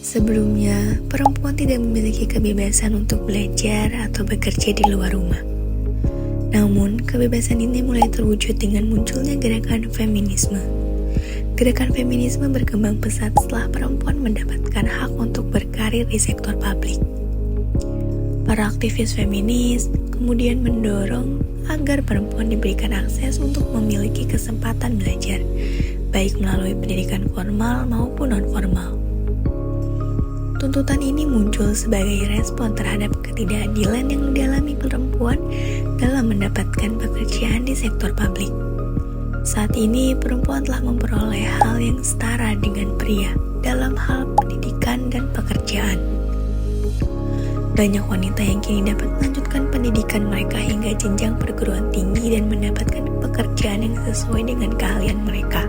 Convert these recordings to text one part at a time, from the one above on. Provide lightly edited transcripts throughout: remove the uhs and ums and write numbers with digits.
Sebelumnya, perempuan tidak memiliki kebebasan untuk belajar atau bekerja di luar rumah. Namun, kebebasan ini mulai terwujud dengan munculnya gerakan feminisme. Gerakan feminisme berkembang pesat setelah perempuan mendapatkan hak untuk berkarir di sektor publik. Para aktivis feminis kemudian mendorong agar perempuan diberikan akses untuk memiliki kesempatan belajar, baik melalui pendidikan formal maupun non-formal. Tuntutan ini muncul sebagai respon terhadap ketidakadilan yang dialami perempuan dalam mendapatkan pekerjaan di sektor publik. Saat ini, perempuan telah memperoleh hal yang setara dengan pria dalam hal pendidikan dan pekerjaan. Banyak wanita yang kini dapat melanjutkan pendidikan mereka hingga jenjang perguruan tinggi dan mendapatkan pekerjaan yang sesuai dengan keahlian mereka.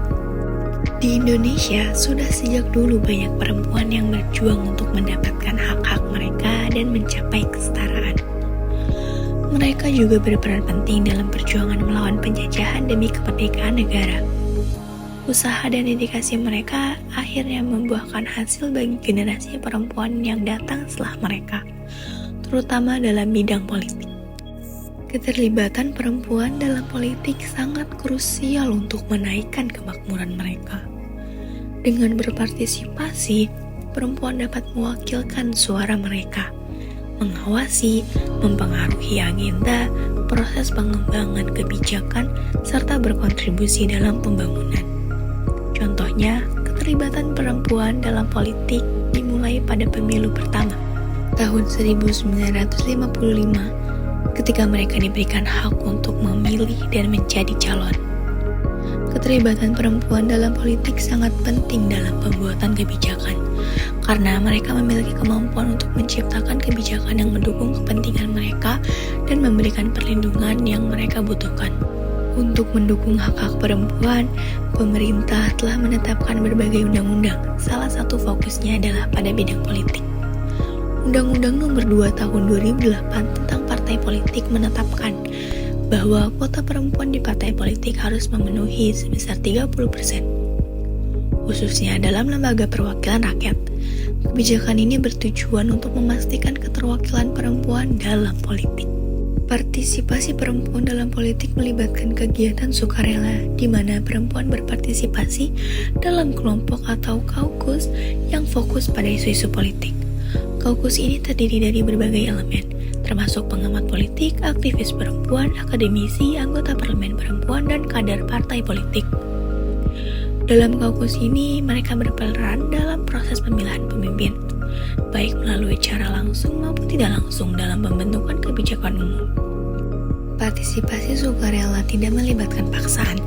Di Indonesia, sudah sejak dulu banyak perempuan yang berjuang untuk mendapatkan hak-hak mereka dan mencapai kesetaraan. Mereka juga berperan penting dalam perjuangan melawan penjajahan demi kemerdekaan negara. Usaha dan dedikasi mereka akhirnya membuahkan hasil bagi generasi perempuan yang datang setelah mereka, terutama dalam bidang politik. Keterlibatan perempuan dalam politik sangat krusial untuk menaikkan kemakmuran mereka. Dengan berpartisipasi, perempuan dapat mewakilkan suara mereka, mengawasi, mempengaruhi agenda, proses pengembangan kebijakan, serta berkontribusi dalam pembangunan. Contohnya, keterlibatan perempuan dalam politik dimulai pada pemilu pertama, tahun 1955, ketika mereka diberikan hak untuk memilih dan menjadi calon. Keterlibatan perempuan dalam politik sangat penting dalam pembuatan kebijakan, karena mereka memiliki kemampuan untuk menciptakan kebijakan yang mendukung kepentingan mereka dan memberikan perlindungan yang mereka butuhkan. Untuk mendukung hak-hak perempuan, pemerintah telah menetapkan berbagai undang-undang. Salah satu fokusnya adalah pada bidang politik. Undang-Undang Nomor 2 Tahun 2008 tentang partai politik menetapkan bahwa kuota perempuan di partai politik harus memenuhi sebesar 30%, khususnya dalam lembaga perwakilan rakyat. Kebijakan ini bertujuan untuk memastikan keterwakilan perempuan dalam politik. Partisipasi perempuan dalam politik melibatkan kegiatan sukarela di mana perempuan berpartisipasi dalam kelompok atau kaukus yang fokus pada isu-isu politik. Kaukus ini terdiri dari berbagai elemen, termasuk pengamat politik, aktivis perempuan, akademisi, anggota parlemen perempuan, dan kader partai politik. Dalam kaukus ini, mereka berperan dalam proses pemilihan pemimpin, baik melalui cara langsung maupun tidak langsung dalam pembentukan kebijakan umum. Partisipasi sukarela tidak melibatkan paksaan,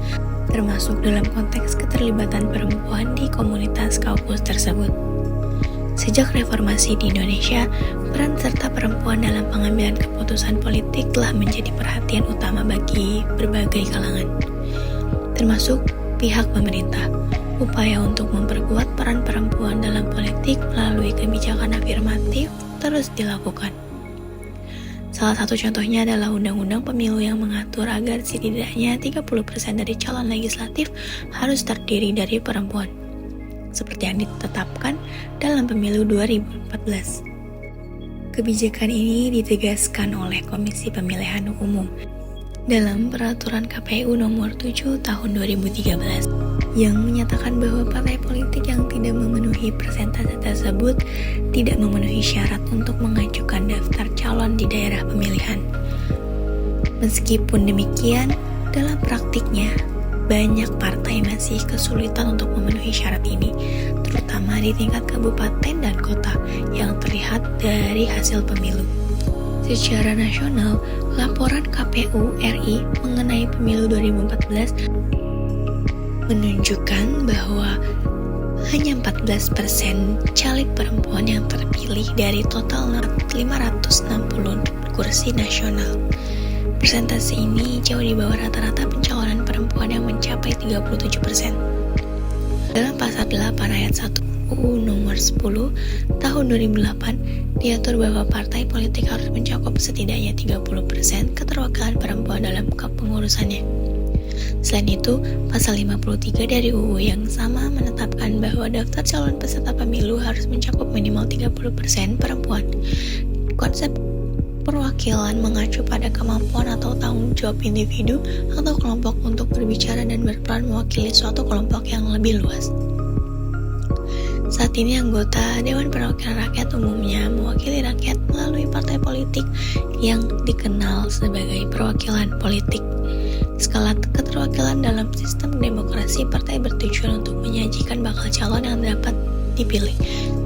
termasuk dalam konteks keterlibatan perempuan di komunitas kaukus tersebut. Sejak reformasi di Indonesia, peran serta perempuan dalam pengambilan keputusan politik telah menjadi perhatian utama bagi berbagai kalangan, termasuk pihak pemerintah. Upaya untuk memperkuat peran perempuan dalam politik melalui kebijakan afirmatif terus dilakukan. Salah satu contohnya adalah Undang-Undang Pemilu yang mengatur agar setidaknya 30% dari calon legislatif harus terdiri dari perempuan, seperti yang ditetapkan dalam pemilu 2014. Kebijakan ini ditegaskan oleh Komisi Pemilihan Umum dalam Peraturan KPU Nomor 7 Tahun 2013 yang menyatakan bahwa partai politik yang tidak memenuhi persentase tersebut tidak memenuhi syarat untuk mengajukan daftar calon di daerah pemilihan. Meskipun demikian, dalam praktiknya banyak partai masih kesulitan untuk memenuhi syarat ini, terutama di tingkat kabupaten dan kota yang terlihat dari hasil pemilu. Secara nasional, laporan KPU RI mengenai pemilu 2014 menunjukkan bahwa hanya 14% caleg perempuan yang terpilih dari total 560 kursi nasional. Persentase ini jauh di bawah rata-rata pencalonan perempuan yang mencapai 37%. Dalam pasal 8 ayat 1 UU Nomor 10 Tahun 2008 diatur bahwa partai politik harus mencakup setidaknya 30% keterwakilan perempuan dalam kepengurusannya. Selain itu, pasal 53 dari UU yang sama menetapkan bahwa daftar calon peserta pemilu harus mencakup minimal 30% perempuan. Konsep perwakilan mengacu pada kemampuan atau tanggung jawab individu atau kelompok untuk berbicara dan berperan mewakili suatu kelompok yang lebih luas. Saat ini anggota Dewan Perwakilan Rakyat umumnya mewakili rakyat melalui partai politik yang dikenal sebagai perwakilan politik. Skala keterwakilan dalam sistem demokrasi, partai bertujuan untuk menyajikan bakal calon yang dapat dipilih,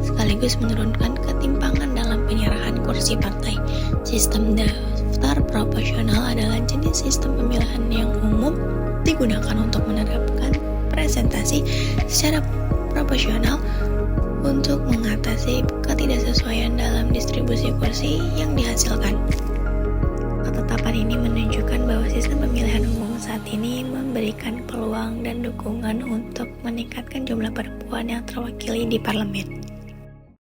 sekaligus menurunkan ketimpangan dalam penyerahan kursi partai. Sistem daftar proporsional adalah jenis sistem pemilihan yang umum digunakan untuk menerapkan presentasi secara proporsional untuk mengatasi ketidaksesuaian dalam distribusi kursi yang dihasilkan. Ketetapan ini menunjukkan bahwa sistem pemilihan umum saat ini memberikan peluang dan dukungan untuk meningkatkan jumlah perempuan yang terwakili di parlemen.